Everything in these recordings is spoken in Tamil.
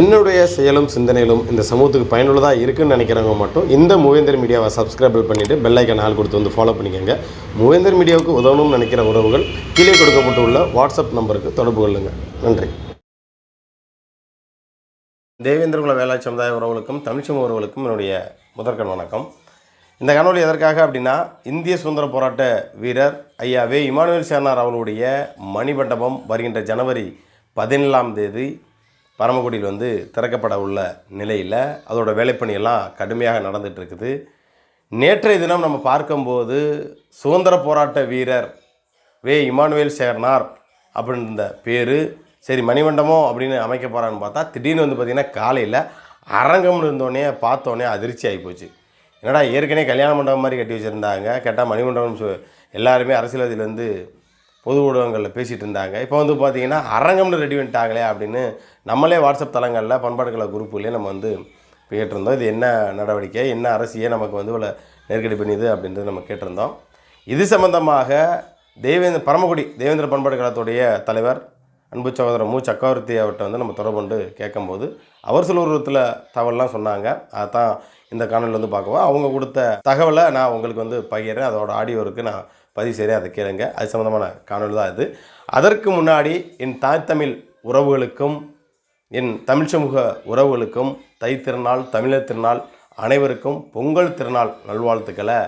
என்னுடைய செயலும் சிந்தனையிலும் இந்த சமூகத்துக்கு பயனுள்ளதாக இருக்குன்னு நினைக்கிறவங்க மட்டும் இந்த மூவேந்தர் மீடியாவை சப்ஸ்கிரைப் பண்ணிவிட்டு பெல் ஐக்கான் ஆல் கொடுத்து வந்து ஃபாலோ பண்ணிக்கோங்க. மூவேந்தர் மீடியாவுக்கு உதவணும்னு நினைக்கிற உறவுகள் கீழே கொடுக்கப்பட்டுள்ள வாட்ஸ்அப் நம்பருக்கு தொடர்பு கொள்ளுங்கள். நன்றி. தேவேந்திரகுல வேளாண் சமுதாய உறவுகளுக்கும் தமிழ் சமூக உறவுகளுக்கும் என்னுடைய முதற்கண் வணக்கம். இந்த காணொலி எதற்காக அப்படின்னா, இந்திய சுதந்திர போராட்ட வீரர் ஐயா வே இமானுவேல் சேனார் அவர்களுடைய மணிமண்டபம் வருகின்ற ஜனவரி 17 பரமக்குடியில் வந்து திறக்கப்பட உள்ள நிலையில் அதோட வேலைப்பணியெல்லாம் கடுமையாக நடந்துகிட்ருக்குது. நேற்றைய தினம் நம்ம பார்க்கும்போது சுதந்திர போராட்ட வீரர் வே இமானுவேல் சேனார் அப்படின்ற பேர் சரி மணிமண்டபம் அப்படின்னு அமைக்க போகிறான்னு பார்த்தா, திடீர்னு வந்து பார்த்திங்கன்னா காலையில் அரங்கம்னு இருந்தோடனே பார்த்தோன்னே அதிர்ச்சி ஆகிப்போச்சு. என்னடா ஏற்கனவே கல்யாண மண்டபம் மாதிரி கட்டி வச்சுருந்தாங்க, கேட்டால் மணிமண்டபம் எல்லாருமே அரசியல் வந்து பொது ஊடகங்களில் பேசிகிட்டு இருந்தாங்க. இப்போ வந்து பார்த்திங்கன்னா அரங்கம்னு ரெடி பண்ணிட்டாங்களே அப்படின்னு நம்மளே வாட்ஸ்அப் தளங்களில் பண்பாடுகளை குரூப்புலேயே நம்ம வந்து கேட்டிருந்தோம். இது என்ன நடவடிக்கை, என்ன அரசியை நமக்கு வந்து இவ்வளோ நெருக்கடி பண்ணிது அப்படின்றது நம்ம கேட்டிருந்தோம். இது சம்பந்தமாக பரமக்குடி தேவேந்திர பண்பாடு கழகத்துடைய தலைவர் அன்பு சகோதரர் மு சக்கரவர்த்தி அவர்கிட்ட வந்து நம்ம தொடர்பு கொண்டு கேட்கும்போது அவர் சில உருவத்தில் தகவல்லாம் சொன்னாங்க. அதான் இந்த காணொலியில் வந்து பார்க்குவோம். அவங்க கொடுத்த தகவலை நான் உங்களுக்கு வந்து பகிர்றேன். அதோட ஆடியோ இருக்குது, நான் பதிவு செய்கிறேன், அதை கேளுங்க. அது சம்மந்தமான காணொலி தான் இது. அதற்கு முன்னாடி என் தாய் தமிழ் உறவுகளுக்கும் என் தமிழ் சமூக உறவுகளுக்கும் தை திருநாள், தமிழர் திருநாள் அனைவருக்கும் பொங்கல் திருநாள் நல்வாழ்த்துக்களை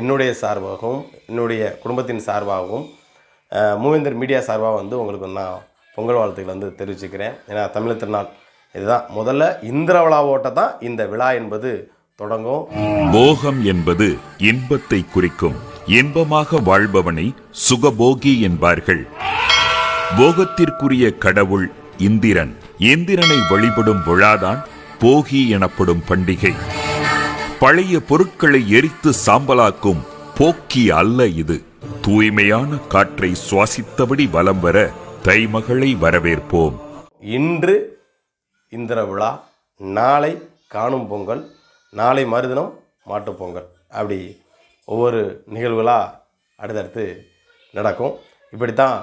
என்னுடைய சார்பாகவும் என்னுடைய குடும்பத்தின் சார்பாகவும் மூவேந்தர் மீடியா சார்பாக வந்து உங்களுக்கு நான் பொங்கல் வாழ்த்துக்களை வந்து தெரிவிச்சுக்கிறேன். ஏன்னா தமிழர் திருநாள் இதுதான் முதல்ல இந்திர விழாவோட்ட தான் இந்த விழா என்பது தொடங்கும். போகம் என்பது இன்பத்தை குறிக்கும். இன்பமாக வாழ்பவனை சுகபோகி என்பார்கள். போகத்திற்குரிய கடவுள் இந்திரன். இந்திரனை வழிபடும் விழாதான் போகி எனப்படும் பண்டிகை. பழைய பொருட்களை எரித்து சாம்பலாக்கும் போக்கி அல்ல இது. தூய்மையான காற்றை சுவாசித்தபடி வலம் வர தைமகளை வரவேற்போம். இன்று இந்திர விழா, நாளை காணும் பொங்கல், நாளை மறுதினம் மாட்டுப்பொங்கல், அப்படி ஒவ்வொரு நிகழ்வுகளாக அடுத்தடுத்து நடக்கும். இப்படித்தான்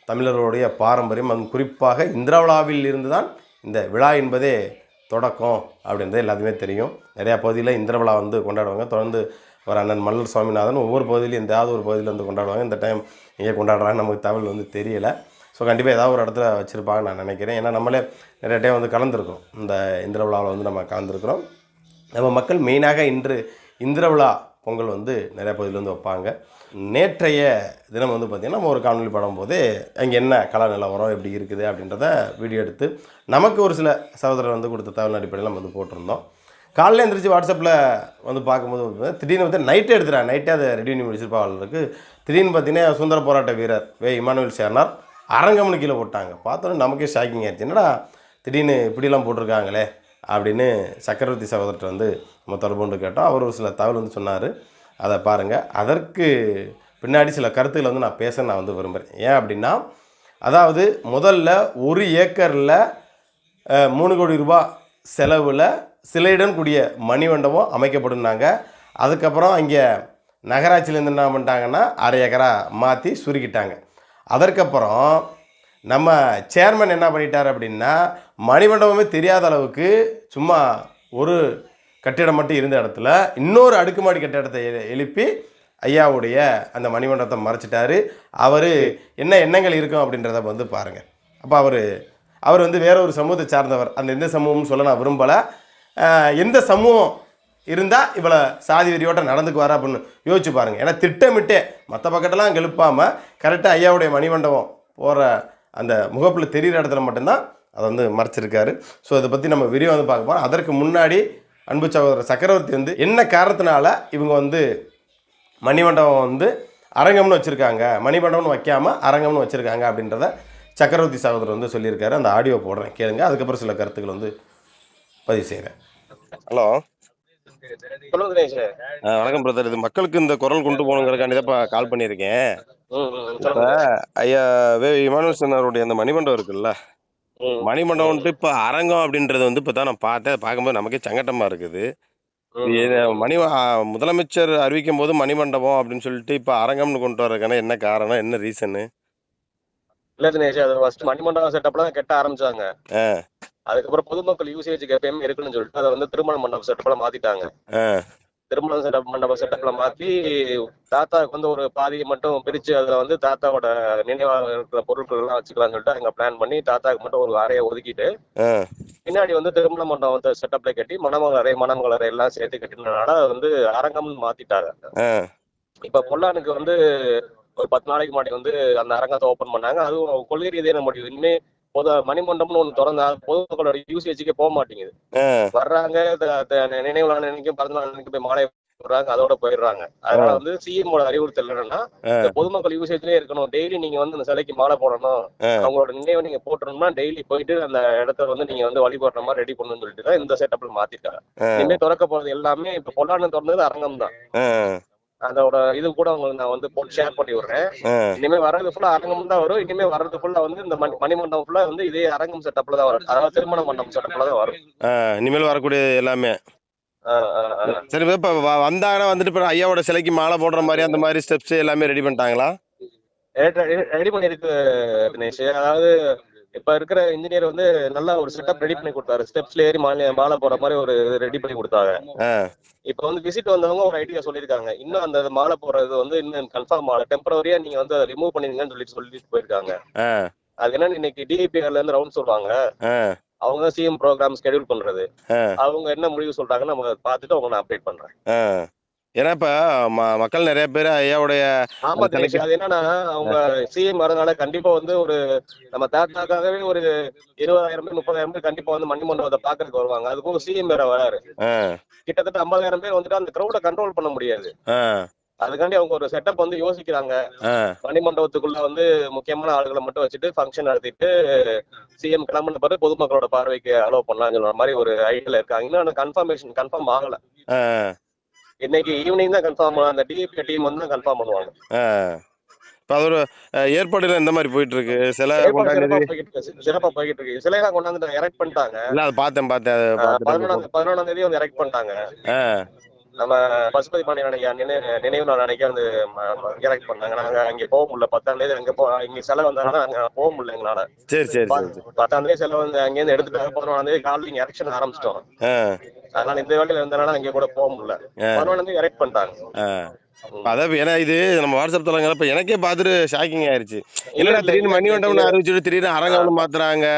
தமிழர்களுடைய பாரம்பரியம். அது குறிப்பாக இந்திர விழாவில் இருந்து தான் இந்த விழா என்பதே தொடக்கம் அப்படின்றது எல்லாத்துக்குமே தெரியும். நிறையா பகுதியில் இந்திர விழா வந்து கொண்டாடுவாங்க. தொடர்ந்து ஒரு அண்ணன் மல்லர் சுவாமிநாதன் ஒவ்வொரு பகுதியிலும் எந்தாவது ஒரு பகுதியில் வந்து கொண்டாடுவாங்க. இந்த டைம் எங்கே கொண்டாடுறாங்க நமக்கு தகவல் வந்து தெரியலை. ஸோ கண்டிப்பாக ஏதாவது ஒரு இடத்துல வச்சுருப்பாங்கன்னு நான் நினைக்கிறேன். ஏன்னா நம்மளே நிறைய டைம் வந்து கலந்துருக்கோம். இந்த இந்திர விழாவில் வந்து நம்ம கலந்துருக்கிறோம். நம்ம மக்கள் மெயினாக இன்று இந்திர விழா பொங்கல் வந்து நிறைய பகுதியில் வந்து வைப்பாங்க. நேற்றைய தினம் வந்து பார்த்திங்கன்னா நம்ம ஒரு காணொலி படம் போதே அங்கே என்ன கலா நிலவரம் எப்படி இருக்குது அப்படின்றத வீடியோ எடுத்து நமக்கு ஒரு சில சகோதரர் வந்து கொடுத்த தகவல் அடிப்படையில் நம்ம வந்து போட்டிருந்தோம். காலையில் எழுந்திரிச்சு வாட்ஸ்அப்பில் வந்து பார்க்கும்போது திடீர்னு வந்து நைட்டே எடுத்துகிறாங்க. நைட்டே அதை ரெடி பண்ணி முடிச்சிருப்பாங்களுக்கு. திடீர்னு பார்த்திங்கன்னா சுதந்திர போராட்ட வீரர் வே இமானுவேல் சேனார் அரங்கம்னு கீழே போட்டாங்க. பார்த்தோன்னே நமக்கே ஷாக்கிங் ஆயிடுச்சு. என்னடா திடீர்னு இப்படிலாம் போட்டிருக்காங்களே அப்படின்னு சக்கரவர்த்தி சகோதரத்தை வந்து நம்ம தொடர்பு கொண்டு கேட்டோம். அவர் ஒரு சில தகவல் வந்து சொன்னார், அதை பாருங்கள். அதற்கு பின்னாடி சில கருத்துக்களை வந்து நான் பேச நான் வந்து விரும்புகிறேன். ஏன் அப்படின்னா, அதாவது முதல்ல 1 ஏக்கரில் 3 கோடி ரூபாய் செலவில் சிலையுடன் கூடிய மணிமண்டபம் அமைக்கப்படுனாங்க. அதுக்கப்புறம் இங்கே நகராட்சியிலேருந்து என்ன பண்ணிட்டாங்கன்னா 1/2 ஏக்கரா மாற்றி சுருக்கிட்டாங்க. அதற்கப்புறம் நம்ம சேர்மன் என்ன பண்ணிட்டார் அப்படின்னா, மணிமண்டபமே தெரியாத அளவுக்கு சும்மா ஒரு கட்டிடம் மட்டும் இருந்த இடத்துல இன்னொரு அடுக்குமாடி கட்டிடத்தை எழுப்பி ஐயாவுடைய அந்த மணிமண்டபத்தை மறைச்சிட்டாரு. அவர் என்ன எண்ணங்கள் இருக்கும் அப்படின்றத வந்து பாருங்கள். அப்போ அவர் வந்து வேற ஒரு சமூகத்தை சார்ந்தவர். அந்த எந்த சமூகம்னு சொல்ல நான் விரும்பலை. எந்த சமூகம் இருந்தால் இவ்வளோ சாதி வெறியோட்டம் நடந்துக்குவார் அப்படின்னு யோசிச்சு பாருங்கள். ஏன்னா திட்டமிட்டே மற்ற பக்கத்தெல்லாம் எழுப்பாமல் கரெக்டாக ஐயாவுடைய மணிமண்டபம் போகிற அந்த முகப்பில் தெரிகிற இடத்துல மட்டும்தான் அதை வந்து மறைச்சிருக்காரு. ஸோ இதை பற்றி நம்ம விரிவாக வந்து பார்க்க போகிறோம். அதற்கு முன்னாடி அன்பு சகோதரர் சக்கரவர்த்தி வந்து என்ன காரணத்தினால இவங்க வந்து மணிமண்டபம் வந்து அரங்கம்னு வச்சுருக்காங்க, மணிமண்டபம்னு வைக்காமல் அரங்கம்னு வச்சுருக்காங்க அப்படின்றத சக்கரவர்த்தி சகோதரர் வந்து சொல்லியிருக்காரு. அந்த ஆடியோ போடுறேன், கேளுங்க. அதுக்கப்புறம் சில கருத்துக்கள் வந்து பதிவு செய்கிறேன். ஹலோ, வணக்கம் பிரதர். இது மக்களுக்கு இந்த குரல் கொண்டு போகணுங்கிறதுக்காண்டி தான் கால் பண்ணியிருக்கேன். இப்போ ஐயா வே இமானுவேல் சேனாருடைய அந்த மணிமண்டபம் இருக்குல்ல, மணிமண்டபம்ட்டு இப்போ அரங்கம் அப்படின்றது வந்து இப்போ தான் நான் பார்த்தேன். பார்க்கும்போது நமக்கே சங்கட்டமாக இருக்குது. முதலமைச்சர் அறிவிக்கும் போது மணிமண்டபம் அப்படின்னு சொல்லிட்டு இப்போ அரங்கம்னு கொண்டு வர்றதுக்கான என்ன காரணம், என்ன ரீசனு? இல்ல தினேஷ், அது ஃபர்ஸ்ட் மணிமண்டபம் செட்டப்ல தான் கட்ட ஆரம்பிச்சாங்க. அதுக்கப்புறம் பொதுமக்கள் யூசேஜுக்கு எப்பயுமே இருக்குன்னு சொல்லிட்டு அதை வந்து திருமண மண்டபம் செட்டப்ல மாத்திட்டாங்க. திருமண மண்டப செட்டப்ல மாத்தி தாத்தாவுக்கு வந்து ஒரு பாதியை மட்டும் பிரிச்சு அதுல வந்து தாத்தாவோட நினைவாக இருக்கிற பொருட்கள் எல்லாம் வச்சுக்கலாம்னு சொல்லிட்டு அங்க பிளான் பண்ணி தாத்தாவுக்கு மட்டும் ஒரு அறையை ஒதுக்கிட்டு பின்னாடி வந்து திருமண மண்டபம் வந்து செட்டப்ல கட்டி மணமகள் அறை எல்லாம் சேர்த்து கட்டினதுனால அது வந்து அரங்கம்னு மாத்திட்டாங்க. இப்ப பொல்லானுக்கு வந்து ஒரு 10 நாளைக்கு முன்னாடி வந்து அந்த அரங்கத்தை ஓபன் பண்ணாங்க. அதுவும் கொள்கை ரீதியான முடிவு. இனிமே மணிமண்டபம்னு ஒண்ணு திறந்தா பொதுமக்களோட யூசேஜுக்கே போக மாட்டேங்குது. வர்றாங்க, நினைவு நாள் அன்னைக்கு பிறந்த நாள் அன்னைக்கு போய் மாலை போடுறாங்க, அதோட போயிடுறாங்க. அதனால வந்து சிஎம்மோட அறிவுறுத்தல் என்னன்னா பொதுமக்கள் யூசேஜ்லயே இருக்கணும். டெய்லி நீங்க வந்து அந்த சிலைக்கு மாலை போடணும், அவங்களோட நினைவை நீங்க போட்டணும்னா டெய்லி போயிட்டு அந்த இடத்த வந்து நீங்க வந்து வழிபடுற மாதிரி ரெடி பண்ணணும்னு சொல்லிட்டு தான் இந்த செட்டப்ல மாத்திருக்காங்க. இனிமே திறக்க போறது எல்லாமே இப்ப பொல்லான்னு திறந்தது அரங்கம் தான். அதோட இது கூட உங்களுக்கு நான் வந்து போட்டு ஷேர் பண்ணி விடுறேன். இனிமே வர்றது ஃபுல்லா அரங்கம் தான் வரும். இனிமே வர்றது ஃபுல்லா வந்து இந்த மணிமண்டபம் ஃபுல்லா வந்து இதே அரங்கம் செட்டப்ல தான் வரும். அதாவது திருமண மண்டபம் செட்டப்ல தான் வரும் இனிமேல் வரக்கூடிய எல்லாமே. சரி, இப்ப வந்தாங்கன்னா வந்துட்டு இப்ப ஐயாவோட சிலைக்கு மாலை போடுற மாதிரி அந்த மாதிரி ஸ்டெப்ஸ் எல்லாமே ரெடி பண்ணிட்டாங்களா? ரெடி பண்ணிருக்கு தினேஷ். அதாவது இப்ப இருக்கிற இன்ஜினியர் வந்து நல்லா ஒரு செட்டப் ரெடி பண்ணி கொடுத்தாரு. ஸ்டெப்ஸ்ல ஏறி மாலை போற மாதிரி ஒரு ரெடி பண்ணி கொடுத்தாங்க. இப்ப வந்து விசிட் வந்தவங்க ஒரு ஐடியா சொல்லியிருக்காங்க. இன்னும் அந்த மாலை போறது வந்து இன்னும் கன்ஃபார்ம் ஆகல, டெம்பரவரியா நீங்க வந்து அதை ரிமூவ் பண்ணிருங்கன்னு சொல்லிட்டு போயிருக்காங்க. அது என்னன்னு இன்னைக்கு டிஐபிஆர்ல இருந்து ரவுண்ட் சொல்லுவாங்க. அவங்க சிஎம் ப்ரோக்ராம் ஸ்கெடியூல் பண்றது. அவங்க என்ன முடிவு சொல்றாங்கன்னு நம்ம பார்த்துட்டு அவங்க நான் அப்டேட் பண்றேன். ஏன்னா இப்ப மக்கள் நிறைய பேர் ஐயாவுடைய அது என்னன்னா அவங்க சிஎம் வரதுனால கண்டிப்பா வந்து ஒரு நம்ம தாத்தாக்காகவே ஒரு 20,000 பேர் 30,000 பேர் கண்டிப்பா வந்து மணிமண்டபத்தை பாக்குறதுக்கு வருவாங்க. அதுக்கும் சிஎம் வேற வராரு. கிட்டத்தட்ட 50,000 பேர் வந்துட்டு அந்த கிரௌட கண்ட்ரோல் பண்ண முடியாது. அதுக்காண்டி அவங்க ஒரு செட்டப் வந்து யோசிக்கிறாங்க. மணிமண்டபத்துக்குள்ள வந்து முக்கியமான ஆளுகளை மட்டும் வச்சுட்டு ஃபங்க்ஷன் நடத்திட்டு சிஎம் கிளம்பின பிறகு பொதுமக்களோட பார்வைக்கு அலோவ் பண்ணலாம்னு சொல்ற மாதிரி ஒரு ஐடியால இருக்காங்க. இன்னும் கன்ஃபர்ம் ஆகல. இன்னைக்கு ஈவினிங் தான் கன்ஃபார்ம். அந்த டிஏபி டீம் வந்து கன்ஃபார்ம் பண்ணுவாங்க. இப்ப அதோட ஏற்பாடுல எந்த மாதிரி போயிட்டு இருக்கு? சிறப்பா போயிட்டு இருக்கு. சிலையெல்லாம் கொண்டாந்து எரெக்ட் பண்ணிட்டாங்க. இல்ல அது பார்த்தேன் 11ஆம் தேதி வந்து எரெக்ட் பண்ணிட்டாங்க. நம்ம பசுபதி பாண்டியன் நினைவு நாள் அன்னைக்கு வந்து எரெக்ட் பண்ணாங்க. நாங்க அங்க போக முடியல. 10ஆம் தேதி இங்க செலவு வந்தாங்கன்னா அங்க போக முடியல எங்களால. சரி சரி 10ஆம் தேதி செலவு வந்து அங்கேருந்து எடுத்துட்டாங்க. 11ஆம் தேதி காலையில் இங்க எரெக்ஷன் ஆரம்பிச்சிட்டோம். அதனால இந்த வேலையில இருந்தனால அங்கே கூட போக முடியல. 11ஆம் தேதி எரெக்ட் பண்ணிட்டாங்க. அதான் ஏன்னா இது நம்ம வாட்ஸ்அப் தளங்கள எனக்கே பார்த்துட்டு ஷாக்கிங் ஆயிருச்சு. இல்லடா திடீர்னு மணிமண்டபம்னு அறிவிச்சுட்டு திடீர்னு அரங்கம்னு மாத்துறாங்க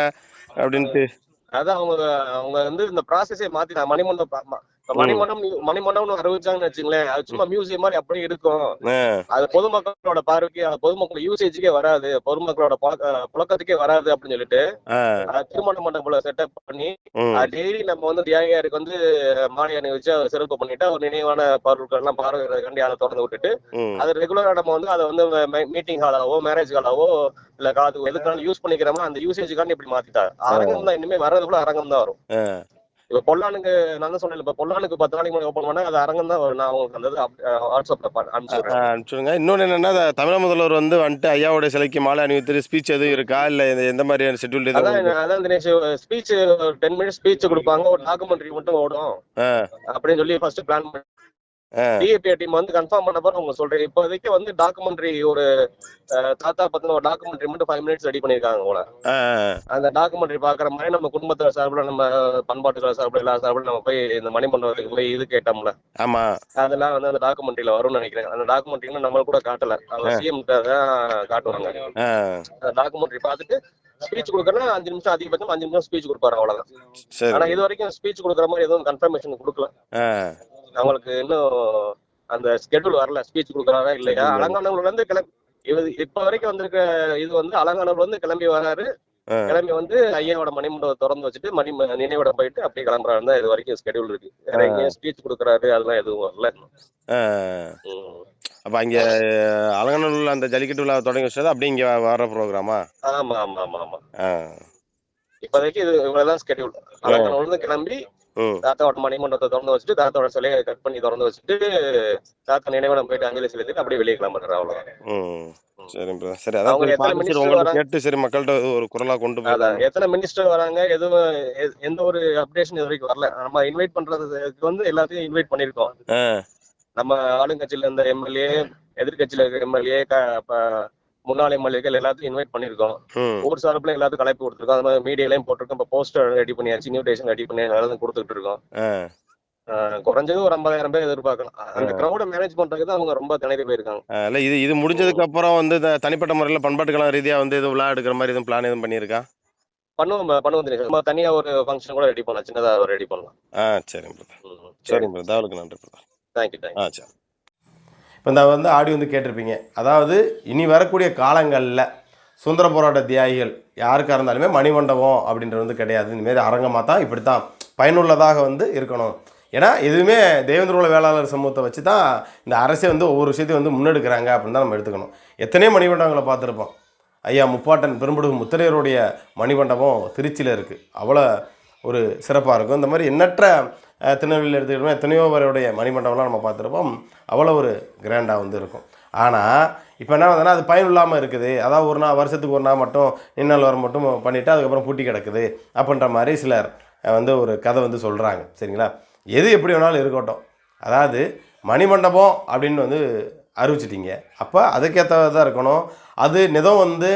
அப்படின்ட்டு. அதான் அவங்க வந்து இந்த ப்ராசஸே மாத்திட்டாங்க. மணிமண்டபம்னு அறிவிச்சாங்கன்னு வச்சுங்களேன், அது சும்மா மியூசியம் மாதிரி அப்படியே இருக்கும். அது பொதுமக்களோட பார்வைக்கு பொதுமக்கள் யூசேஜுக்கே வராது, பொதுமக்களோட புழக்கத்துக்கே வராது அப்படின்னு சொல்லிட்டு திருமண மண்டபத்துல செட்டப் பண்ணி டெய்லி நம்ம வந்து தியாகியாருக்கு வந்து மாலை அணிவிச்சு அதை சிறப்பு பண்ணிட்டு ஒரு நினைவான பொருட்கள் எல்லாம் பார்வையிடறதுக்காண்டி அதை திறந்து விட்டுட்டு அது ரெகுலரா நம்ம வந்து அதை வந்து மீட்டிங் ஹாலாவோ மேரேஜ் ஹாலாவோ இல்ல காது எதுக்கான யூஸ் பண்ணிக்கிறோமோ அந்த யூசேஜுக்காண்டி இப்படி மாத்திட்டாங்க. அரங்கம் தான் இனிமே வர்றதுக்குள்ள அரங்கம் தான் வரும். இப்ப பொல்லானுக்கு நான் தான் சொன்னேன், இப்ப பொல்லானுக்கு 10 நாளைக்கு முன்னாடி ஓபன் பண்ணா அது அரங்கம் தான் வரும். நான் உங்களுக்கு அந்த வாட்ஸ்அப்ல அனுப்பிச்சுடுங்க. இன்னொன்னு என்னன்னா தமிழக முதல்வர் வந்துட்டு ஐயாவோட சிலைக்கு மாலை அணிவித்து ஸ்பீச் எதுவும் இருக்கா இல்ல எந்த மாதிரியான ஷெட்யூல்? அதான் தினேஷ், ஸ்பீச் 10 மினிட்ஸ் ஸ்பீச் கொடுப்பாங்க, ஒரு டாக்குமெண்ட்ரி மட்டும் ஓடும் அப்படின்னு சொல்லி ஃபர்ஸ்ட் பிளான் பண்ணி டிஏபி டீம் வந்து கன்ஃபார்ம் பண்ண பிறகு அவங்க சொல்றேன். இப்போதைக்கு வந்து டாக்குமெண்ட்ரி ஒரு தாத்தா பத்தின ஒரு டாக்குமெண்ட்ரி மட்டும் 5 மினிட்ஸ் ரெடி பண்ணிருக்காங்க போல. அந்த டாக்குமெண்ட்ரி பாக்குற மாதிரி நம்ம குடும்பத்துல சார்பில் நம்ம பண்பாட்டுல சார்பில் எல்லா சார்பில் நம்ம போய் இந்த மணிமண்டபத்துக்கு போய் இது கேட்டோம்ல, அதெல்லாம் வந்து அந்த டாக்குமெண்ட்ரியில வரும்னு நினைக்கிறேன். அந்த டாக்குமெண்ட்ரி நம்ம கூட காட்டல, அவங்க சிஎம் தான் காட்டுவாங்க. அந்த டாக்குமெண்ட்ரி பார்த்துட்டு ஸ்பீச் கொடுக்கறனா 5 நிமிஷம், அதிகபட்சம் 5 நிமிஷம் ஸ்பீச் கொடுப்பாரு, அவ்வளவுதான். ஆனா இது வரைக்கும் ஸ்பீச் கொடுக்குற மாதிரி எதுவும் கன்ஃபர்மேஷன் கொடுக்கல. அவங்களுக்கு இன்னும் அந்த ஸ்கெட்யூல் வரல, ஸ்பீச் கொடுக்குறாரா இல்லையா. அலங்காநல்லூர்ல இருந்து இப்ப வரைக்கும் வந்திருக்க இது வந்து அலங்காநல்லூர்ல இருந்து கிளம்பி வராரு. கிளம்பி வந்து ஐயாவோட மணிமண்டபத்தை திறந்து வச்சுட்டு நினைவிட போயிட்டு அப்படியே கிளம்புறாரு தான் இது வரைக்கும் ஸ்கெட்யூல் இருக்கு. வேற ஸ்பீச் கொடுக்குறாரு அதெல்லாம் எதுவும் வரல. அப்ப அங்க அலங்காநல்லூர்ல அந்த ஜல்லிக்கட்டு விழா தொடங்கி வச்சது அப்படி இங்க வர ப்ரோக்ராமா? ஆமா ஆமா ஆமா ஆமா. இப்போதைக்கு இது இவ்வளவுதான் ஸ்கெட்யூல். அலங்காநல்லூர்ல இருந்து கிளம்பி தாத்தாவோட மணிமண்டபத்தை திறந்து வச்சுட்டு தாத்தாவோட சிலையை கட் பண்ணி திறந்து வச்சுட்டு தாத்தா நினைவிடம் போயிட்டு அஞ்சலி செலுத்திட்டு அப்படியே வெளியே கிளம்புறாரு, அவ்வளவுதான். சரி, அதான் கேட்டு சரி மக்கள்கிட்ட ஒரு குரலா கொண்டு போய் எத்தனை மினிஸ்டர் வராங்க எதுவும் எந்த ஒரு அப்டேஷன் இது வரைக்கும் வரல. நம்ம இன்வைட் பண்றதுக்கு வந்து எல்லாத்தையும் இன்வைட் பண்ணிருக்கோம். நம்ம ஆளுங்கட்சியில இருந்த எம்எல்ஏ, எதிர்கட்சியில இருக்க எம்எல்ஏ, முன்னாள் எம்எல்ஏக்கள் எல்லாத்தையும் இன்வைட் பண்ணியிருக்கோம். ம் ஊர் சார்பில் எல்லாத்துக்கும் அழைப்பு கொடுத்துருக்கோம். அது மாதிரி மீடியாலையும் போட்டிருக்கோம். இப்போ போஸ்டர் ரெடி பண்ணியாச்சு, இன்விடேஷன் ரெடி பண்ணி எல்லாரும் கொடுத்துட்டு இருக்கோம். ஆ குறைஞ்சது ஒரு 50,000 பேர் எதிர்பார்க்கலாம். அந்த கிரௌட மேனேஜ் பண்றதுக்கு தான் அவங்க ரொம்ப திணறி போயிருக்காங்க. இல்ல இது முடிஞ்சதுக்கு அப்புறம் வந்து தனிப்பட்ட முறையில் பண்பாட்டு கலை ரீதியா வந்து எதுவும் விழா எடுக்கிற மாதிரி எதுவும் பிளான் எதுவும் பண்ணியிருக்கா? பண்ணுவோம் தெரியும். நம்ம தனியா ஒரு ஃபங்க்ஷன் கூட ரெடி பண்ணலாம், சின்னதா ரெடி பண்ணலாம். சரிங்க பிரதர். சரிங்க பிரதர், தகவலுக்கு நன்றி பிரதர். தேங்க்யூ. சரி. இப்போ இந்த வந்து ஆடியோ வந்து கேட்டிருப்பீங்க. அதாவது இனி வரக்கூடிய காலங்களில் சுதந்திர போராட்ட தியாகிகள் யாருக்காக இருந்தாலுமே மணிமண்டபம் அப்படின்றது வந்து கிடையாது. இந்தமாரி அரங்கமாக தான் இப்படி தான் பயனுள்ளதாக வந்து இருக்கணும். ஏன்னா எதுவுமே தேவேந்திர குல வேளாளர் சமூகத்தை வச்சு தான் இந்த அரசே வந்து ஒவ்வொரு விஷயத்தையும் வந்து முன்னெடுக்கிறாங்க அப்படின்னு தான் நம்ம எடுத்துக்கணும். எத்தனையோ மணிமண்டபங்களை பார்த்துருப்போம். ஐயா முப்பாட்டன் பெரும்படுகு முத்தரையருடைய மணிமண்டபம் திருச்சியில் இருக்குது. அவ்வளோ ஒரு சிறப்பாக இருக்கும். இந்த மாதிரி எண்ணற்ற திருநெல்வேலியில் எடுத்துக்கிட்டோம்னா எத்தனையோ பேருடைய மணிமண்டபம்லாம் நம்ம பார்த்துருப்போம். அவ்வளோ ஒரு கிராண்டாக வந்து இருக்கும். ஆனால் இப்போ என்ன வந்ததுன்னா அது பயன் இல்லாமல் இருக்குது. அதாவது ஒரு நாள் வருஷத்துக்கு ஒரு நாள் மட்டும் நின்னல் வர மட்டும் பண்ணிவிட்டு அதுக்கப்புறம் பூட்டி கிடக்குது அப்படின்ற மாதிரி சிலர் வந்து ஒரு கதை வந்து சொல்கிறாங்க. சரிங்களா? எது எப்படி வேணாலும் இருக்கட்டும். அதாவது மணிமண்டபம் அப்படின்னு வந்து அறிவிச்சிட்டிங்க, அப்போ அதுக்கேற்றதாக இருக்கணும். அது நிதம் வந்து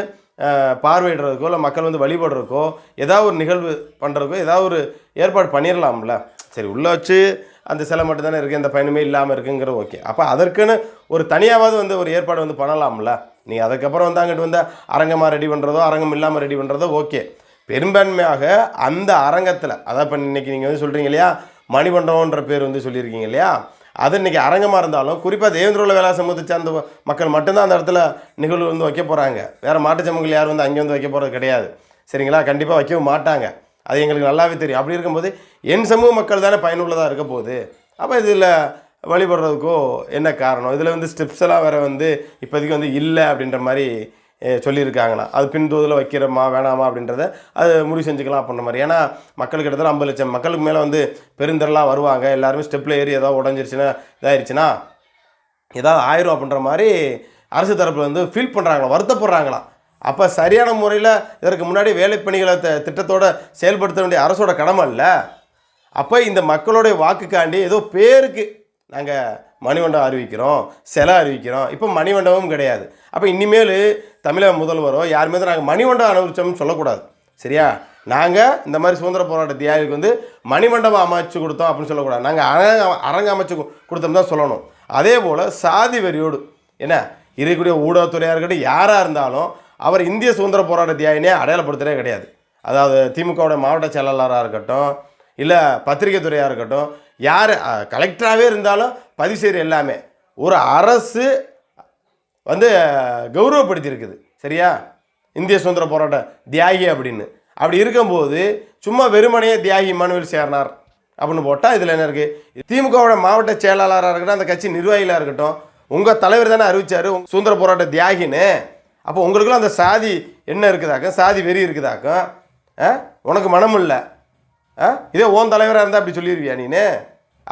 பார்வையிடுறதுக்கோ இல்லை மக்கள் வந்து வழிபடுறதுக்கோ ஏதாவது ஒரு நிகழ்வு பண்ணுறதுக்கோ ஏதாவது ஒரு ஏற்பாடு பண்ணிடலாம்ல. சரி, உள்ளே வச்சு அந்த சிலை மட்டும் தானே இருக்குது, எந்த பயனுமே இல்லாமல் இருக்குங்கிற ஓகே. அப்போ அதற்குன்னு ஒரு தனியாவது வந்து ஒரு ஏற்பாடு வந்து பண்ணலாம்ல. நீங்கள் அதுக்கப்புறம் வந்து அங்கிட்டு வந்து அரங்கமாக ரெடி பண்ணுறதோ அரங்கம் இல்லாமல் ரெடி பண்ணுறதோ ஓகே. பெரும்பான்மையாக அந்த அரங்கத்தில், அதான் இப்போ இன்றைக்கி நீங்கள் வந்து சொல்கிறீங்க இல்லையா, மணிமண்டபம்ன்ற பேர் வந்து சொல்லியிருக்கீங்க இல்லையா, அது இன்றைக்கி அரங்கமாக இருந்தாலும் குறிப்பாக தேவேந்திர குல வேளாளர் சமூகத்தை சார்ந்த மக்கள் மட்டும்தான் அந்த இடத்துல நிகழ்வு வந்து வைக்க போகிறாங்க. வேறு மாட்டு சமூகங்கள் யாரும் வந்து அங்கே வந்து வைக்க போகிறது கிடையாது. சரிங்களா? கண்டிப்பாக வைக்கவும் மாட்டாங்க. அது எங்களுக்கு நல்லாவே தெரியும். அப்படி இருக்கும்போது என் சமூக மக்கள் தானே பயனுள்ளதாக இருக்க போகுது. அப்போ இதில் வழிபடுறதுக்கோ என்ன காரணம்? இதில் வந்து ஸ்டெப்ஸ் எல்லாம் வேறு வந்து இப்போதைக்கு வந்து இல்லை அப்படின்ற மாதிரி சொல்லியிருக்காங்களா. அது பின்தோதில் வைக்கிறோமா வேணாமா அப்படின்றத அது முடிவு செஞ்சுக்கலாம் அப்படின்ற மாதிரி. ஏன்னா மக்களுக்கு கிட்டத்தட்ட 50 லட்சம் மக்களுக்கு மேலே வந்து பெருந்தரெலாம் வருவாங்க. எல்லாருமே ஸ்டெப்பில் ஏறி ஏதாவது உடஞ்சிருச்சுன்னா இதாகிடுச்சுன்னா ஏதாவது ஆயிரும் அப்படின்ற மாதிரி அரசு தரப்பில் வந்து ஃபீல் பண்ணுறாங்களா, வருத்தப்படுறாங்களாம். அப்போ சரியான முறையில் இதற்கு முன்னாடி வேலைப்பணிகளை திட்டத்தோடு செயல்படுத்த வேண்டிய அரசோட கடமை இல்லை. அப்போ இந்த மக்களுடைய வாக்குக்காண்டி ஏதோ பேருக்கு நாங்கள் மணிமண்டபம் அறிவிக்கிறோம், சிலை அறிவிக்கிறோம், இப்போ மணிமண்டபமும் கிடையாது. அப்போ இனிமேல் தமிழக முதல்வரோ யாருமே தான் நாங்கள் மணிமண்டபம் அனுபவிச்சோம்னு சொல்லக்கூடாது. சரியா? நாங்கள் இந்த மாதிரி சுதந்திர போராட்ட தியாகிகளுக்கு வந்து மணிமண்டபம் அமைச்சு கொடுத்தோம் அப்படின்னு சொல்லக்கூடாது. நாங்கள் அரங்க அமைச்சு கொடுத்தோம் தான் சொல்லணும். அதே போல் சாதி வெறியோடு என்ன இருக்கக்கூடிய ஊடகத்துறையாக இருக்கட்டும், யாராக இருந்தாலும் அவர் இந்திய சுதந்திர போராட்ட தியாகினே அடையாளப்படுத்துகிறே கிடையாது. அதாவது திமுகவோட மாவட்ட செயலாளராக இருக்கட்டும், இல்லை பத்திரிகை துறையாக இருக்கட்டும், யார் கலெக்டராகவே இருந்தாலும் பதிவு செய்கிற எல்லாமே ஒரு அரசு வந்து கௌரவப்படுத்தியிருக்குது. சரியா? இந்திய சுதந்திர போராட்ட தியாகி அப்படின்னு. அப்படி இருக்கும்போது சும்மா வெறுமனையே தியாகி இமானுவேல் சேர்னார் அப்படின்னு போட்டால் இதில் என்ன இருக்குது? திமுகவோட மாவட்ட செயலாளராக இருக்கட்டும், அந்த கட்சி நிர்வாகிகளாக இருக்கட்டும், உங்கள் தலைவர் தானே அறிவிச்சார் சுதந்திர போராட்ட தியாகின்னு. அப்போ உங்களுக்குலாம் அந்த சாதி என்ன இருக்குதாக்கும், சாதி வெறி இருக்குதாக்கும், உனக்கு மனம் இல்லை, இதே ஓன் தலைவராக இருந்தால் அப்படி சொல்லிடுவியா நீனு?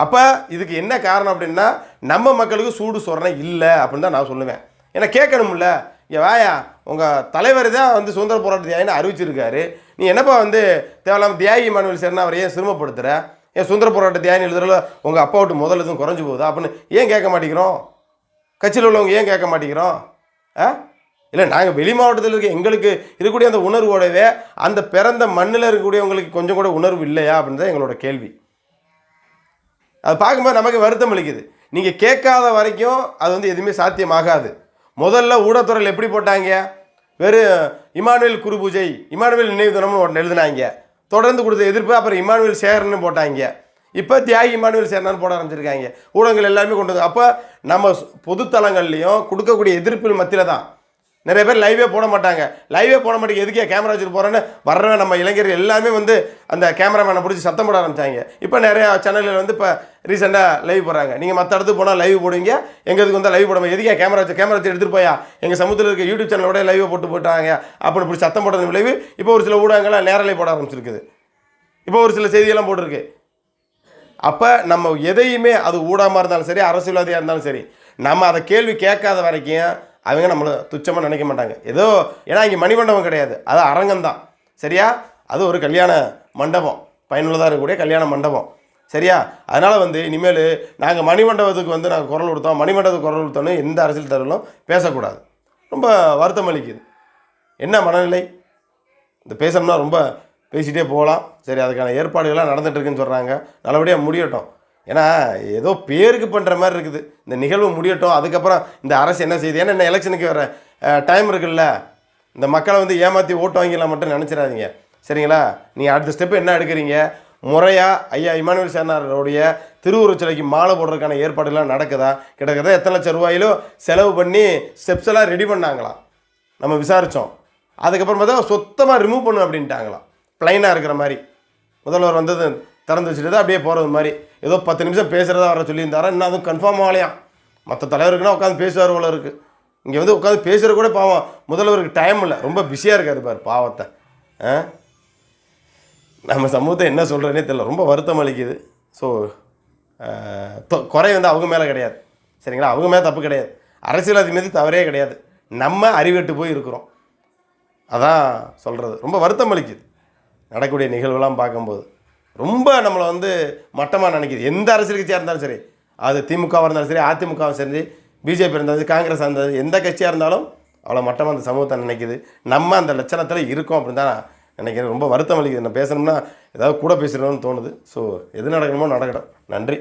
அப்போ இதுக்கு என்ன காரணம் அப்படின்னா நம்ம மக்களுக்கு சூடு சொரணை இல்லை அப்படின்னு தான் நான் சொல்லுவேன். ஏன்னா கேட்கணும்ல, இங்கே வாயா உங்கள் தலைவர் தான் வந்து சுதந்திர போராட்ட தியாகின்னு அறிவிச்சிருக்காரு, நீ என்னப்பா வந்து தேவையில்லாமல் தியாகி இமானுவேல் சேர்னா அவரை ஏன் சிரமப்படுத்துகிற? ஏன் சுதந்திர போராட்ட தியாகின்னு எழுதுறதுல உங்கள் அப்பா விட்டு முதல் எதுவும் குறைஞ்சி போகுதா அப்படின்னு ஏன் கேட்க மாட்டேங்கிறோம்? கட்சியில் உள்ளவங்க ஏன் கேட்க மாட்டேங்கிறோம்? இல்லை, நாங்கள் வெளி மாவட்டத்தில் இருக்க எங்களுக்கு இருக்கக்கூடிய அந்த உணர்வோடவே அந்த பிறந்த மண்ணில் இருக்கக்கூடியவங்களுக்கு கொஞ்சம் கூட உணர்வு இல்லையா அப்படின்னு தான் எங்களோட கேள்வி. அது பார்க்கும்போது நமக்கு வருத்தம் அளிக்குது. நீங்கள் கேட்காத வரைக்கும் அது வந்து எதுவுமே சாத்தியமாகாது. முதல்ல ஊடகத்துறையில் எப்படி போட்டாங்க? வெறும் இமானுவேல் குரு பூஜை, இமானுவேல் நினைவு தினம்னு ஒன்று எழுதினாங்க. தொடர்ந்து கொடுத்த எதிர்ப்பு அப்புறம் இமானுவேல் சேகர்னு போட்டாங்க. இப்போ தியாகி இமானுவேல் சேர்னான்னு போட ஆரம்பிச்சிருக்காங்க. ஊடகங்கள் எல்லாமே கொண்டு வந்து அப்போ நம்ம பொதுத்தலங்கள்லையும் கொடுக்கக்கூடிய எதிர்ப்பில் மத்தியில் தான் நிறைய பேர் லைவே போட மாட்டாங்க. லைவே போட மாட்டேங்க, எதுக்கே கேமரா வச்சுட்டு போகிறேன்னு வர்றவன் நம்ம இளைஞர்கள் எல்லாமே வந்து அந்த கேமராமேனை பிடிச்சி சத்தம் போட ஆரம்பித்தாங்க. இப்போ நிறையா சேனலில் வந்து இப்போ ரீசெண்டாக லைவ் போடுறாங்க. நீங்கள் மற்ற இடத்துக்கு போனால் லைவ் போடுவீங்க, எங்களுக்கு வந்து லைவ் போடாமல் எதுக்கே கேமரா வச்சு எடுத்துகிட்டு போயா எங்கள் சமூகத்தில் இருக்க யூடியூப் சேனலோட லைவை போட்டு போட்டாங்க அப்படின்னு பிடிச்சி சத்தம் போடுறது விளைவு இப்போ ஒரு சில ஊடகங்கள்லாம் நேரலை போட ஆரம்பிச்சிருக்குது. இப்போ ஒரு சில செய்தியெல்லாம் போட்டிருக்கு. அப்போ நம்ம எதையுமே அது ஊடகமாக இருந்தாலும் சரி, அரசியல்வாதியாக இருந்தாலும் சரி, நம்ம அதை கேள்வி கேட்காத வரைக்கும் அவங்க நம்மளை துச்சமாக நினைக்க மாட்டாங்க. ஏதோ ஏன்னா இங்கே மணிமண்டபம் கிடையாது, அது அரங்கம்தான். சரியா? அது ஒரு கல்யாண மண்டபம், பயனுள்ளதாக இருக்கக்கூடிய கல்யாண மண்டபம். சரியா? அதனால் வந்து இனிமேல் நாங்கள் மணிமண்டபத்துக்கு வந்து நாங்கள் குரல் கொடுத்தோம், மணிமண்டபத்துக்கு குரல் கொடுத்தோன்னு எந்த அரசியல் தலைவர்களும் பேசக்கூடாது. ரொம்ப வருத்தம் அளிக்குது. என்ன மனநிலை? இந்த பேசணும்னா ரொம்ப பேசிகிட்டே போகலாம். சரி, அதுக்கான ஏற்பாடுகள்லாம் நடந்துகிட்ருக்குன்னு சொல்கிறாங்க. நல்லபடியாக முடியட்டும். ஏன்னா ஏதோ பேருக்கு பண்ணுற மாதிரி இருக்குது. இந்த நிகழ்வு முடியட்டும், அதுக்கப்புறம் இந்த அரசு என்ன செய்யுது. ஏன்னா என்ன எலெக்ஷனுக்கு வர டைம் இருக்குல்ல, இந்த மக்களை வந்து ஏமாற்றி ஓட்டு வாங்கிடலாம் மட்டும் நினச்சிடாதீங்க. சரிங்களா? நீங்கள் அடுத்த ஸ்டெப்பு என்ன எடுக்கிறீங்க? முறையாக ஐயா இமானுவேல் சேனாரோடைய திருவுருவச் சிலைக்கு மாலை போடுறதுக்கான ஏற்பாடுலாம் நடக்குதா? கிட்டத்தட்ட எத்தனை லட்சம் ரூபாயிலோ செலவு பண்ணி ஸ்டெப்ஸ் எல்லாம் ரெடி பண்ணாங்களாம். நம்ம விசாரித்தோம். அதுக்கப்புறம் பார்த்தா சுத்தமாக ரிமூவ் பண்ணு அப்படின்ட்டாங்களாம். ப்ளைனாக இருக்கிற மாதிரி முதல்வர் வந்தது திறந்து வச்சுட்டு தான் அப்படியே போகிறது மாதிரி. ஏதோ 10 நிமிஷம் பேசுகிறதா வர சொல்லியிருந்தாரா, இன்னும் அதுவும் கன்ஃபார்ம் ஆகலையாம். மற்ற தலைவருக்குன்னா உட்காந்து பேசுவார் போல இருக்குது. இங்கே வந்து உட்காந்து பேசுகிற கூட பாவம் முதல்வருக்கு டைம் இல்லை, ரொம்ப பிஸியாக இருக்காரு பார் பாவத்தை. நம்ம சமூகத்தை என்ன சொல்கிறேனே தெரியல, ரொம்ப வருத்தம் அளிக்குது. ஸோ குறை வந்து அவங்க மேலே கிடையாது. சரிங்களா? அவங்க மேலே தப்பு கிடையாது. அரசியல்வாதி மீது தவறே கிடையாது. நம்ம அறிவெட்டு போய் இருக்கிறோம். அதான் சொல்கிறது. ரொம்ப வருத்தம் அளிக்குது நடக்கக்கூடிய நிகழ்வுலாம் பார்க்கும்போது. ரொம்ப நம்மளை வந்து மட்டமாக நினைக்கிது. எந்த அரசியல் கட்சியாக இருந்தாலும் சரி, அது திமுகவாக இருந்தாலும் சரி, அதிமுகவாக சரி, பிஜேபி இருந்தாலும் சரி, காங்கிரஸ் இருந்தாலும், எந்த கட்சியாக இருந்தாலும் அவ்வளோ மட்டமாக அந்த சமூகத்தை நினைக்கிது. நம்ம அந்த லட்சணத்தில் இருக்கோம் அப்படின்னு தான் நான் நினைக்கிறேன். ரொம்ப வருத்தம் அளிக்குது. நான் பேசணும்னா ஏதாவது கூட பேசுகிறோன்னு தோணுது. ஸோ எது நடக்கணுமோ நடக்கட்டும். நன்றி.